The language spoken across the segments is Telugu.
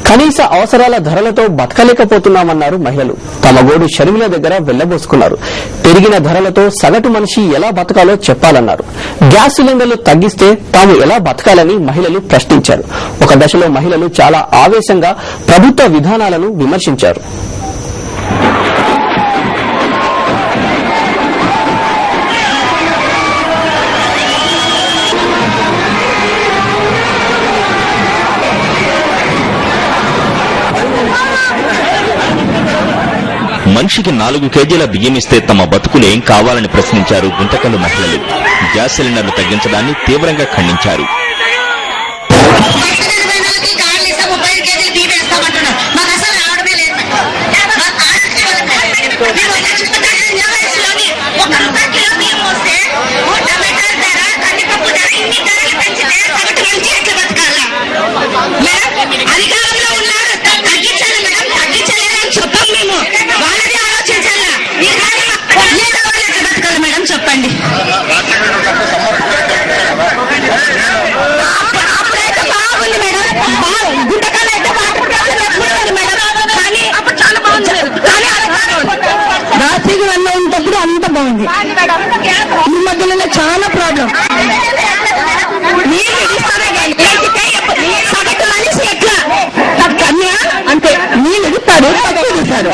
కనీస అవసరాల ధరలతో బతకలేకపోతున్నామన్నారు మహిళలు. తమ గోడు షర్మిల దగ్గర వెళ్లబోసుకున్నారు. పెరిగిన ధరలతో సగటు మనిషి ఎలా బతకాలో చెప్పాలన్నారు. గ్యాస్ సిలిండర్లు తగ్గిస్తే తాము ఎలా బతకాలని మహిళలు ప్రశ్నించారు. ఒక దశలో మహిళలు చాలా ఆవేశంగా ప్రభుత్వ విధానాలను విమర్శించారు. మనిషికి 4 కేజీల బియ్యమిస్తే తమ బతుకులేం కావాలని ప్రశ్నించారు గుంతకల్లు మహిళలు. గ్యాస్ సిలిండర్లు తగ్గించడాన్ని తీవ్రంగా ఖండించారు. చెప్పండి. అప్పుడైతే బాగుంది మేడం, గుంటకాలు అయితే మేడం, కానీ అప్పుడు చాలా బాగుంది. రాత్రికి వెళ్ళేటప్పుడు అంత బాగుంది. ఈ మధ్యలో చాలా ప్రాబ్లం. సగటు మనిషి ఎట్లా కన్యా అంటే నీళ్ళు ఇస్తారు, తక్కువ ఇస్తారు.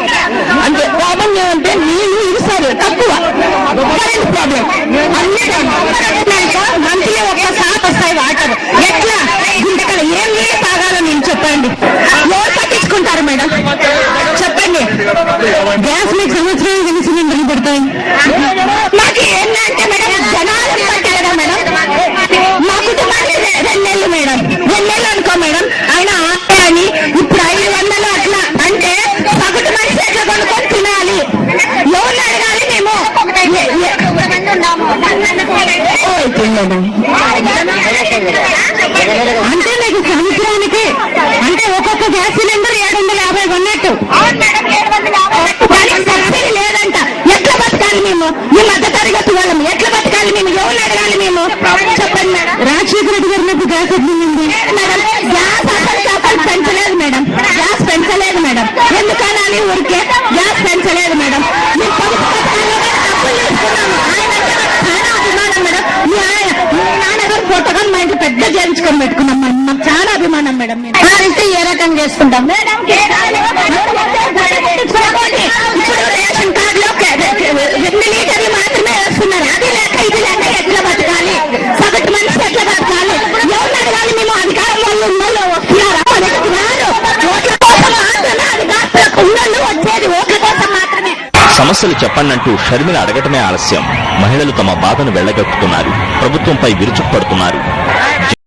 అంటే ప్రాబ్లం ఏమంటే నీళ్ళు ఇస్తారు తక్కువ. ప్రాబ్లం అన్ని మంత్లీ ఒక్కసారి వస్తాయి వాటర్. ఎట్లా గుంటకలు ఏం నీళ్ళు తాగాలో నేను చెప్పండి. ఎవరు పట్టించుకుంటారు మేడం చెప్పండి. గ్యాస్ మీకు సంవత్సరం ఎన్ని సిలిండర్లు పడతాయి? మాకు ఏంటంటే మేడం జనాలు పట్టారు కదా మేడం. మా కుటుంబానికి 2 నెలలు మేడం, 2 నెలలు అనుకో మేడం. ఆయన అని ఇప్పుడు 500 అట్లా అంటే సగటు మనిషి ఎట్లా కొనుక్కొని తినాలి? ఎవరు అడగాలి? మేము అంటే మీకు సంవత్సరానికి అంటే ఒక్కొక్క గ్యాస్ సిలిండర్ 750 కొన్నట్టు. సబ్సిడీ లేదంట. ఎట్లా బతకాలి మేము? ఈ మధ్య తరగతి వాళ్ళం ఎట్లా బతకాలి మేము? ఎవరు అడగాలి మేము? చెప్పండి మేడం. రాజశేఖర రెడ్డి గారినప్పుడు గ్యాస్ ఎట్లుంది మేడం? గ్యాస్ అసలు పెంచలేదు మేడం. గ్యాస్ పెంచలేదు మేడం. ఎందుకు అనాలి? ఊరికే గ్యాస్ పెంచలేదు మేడం. మేము ఫోటోగా మా ఇంటి పెద్ద చేయించుకొని పెట్టుకున్నాం. మాకు చాలా అభిమానం మేడం. అయితే ఏ రకంగా చేసుకుంటాం మేడం? ఇప్పుడు రేషన్ కార్డులో 2 లీటర్లు మాత్రమే వేస్తున్నారు. అది లేక ఇది లేక ఎట్లా బతకాలి? సగటు మనిషి ఎట్లా బతకాలి? ఎవరు అడగాలి? మేము అధికారం వాళ్ళు ఉన్నోళ్ళు వస్తున్నారా? ఓట్ల కోసం మాత్రమే అధికారులకు ఉన్నోళ్ళు వచ్చేది ఓట్ల కోసం మాత్రమే. సమస్యలు చెప్పండంటూ షర్మిల అడగటమే ఆలస్యం. మహిళలు తమ బాధను వెళ్లగక్కుతున్నారు. ప్రభుత్వంపై విరుచుకుపడుతున్నారు.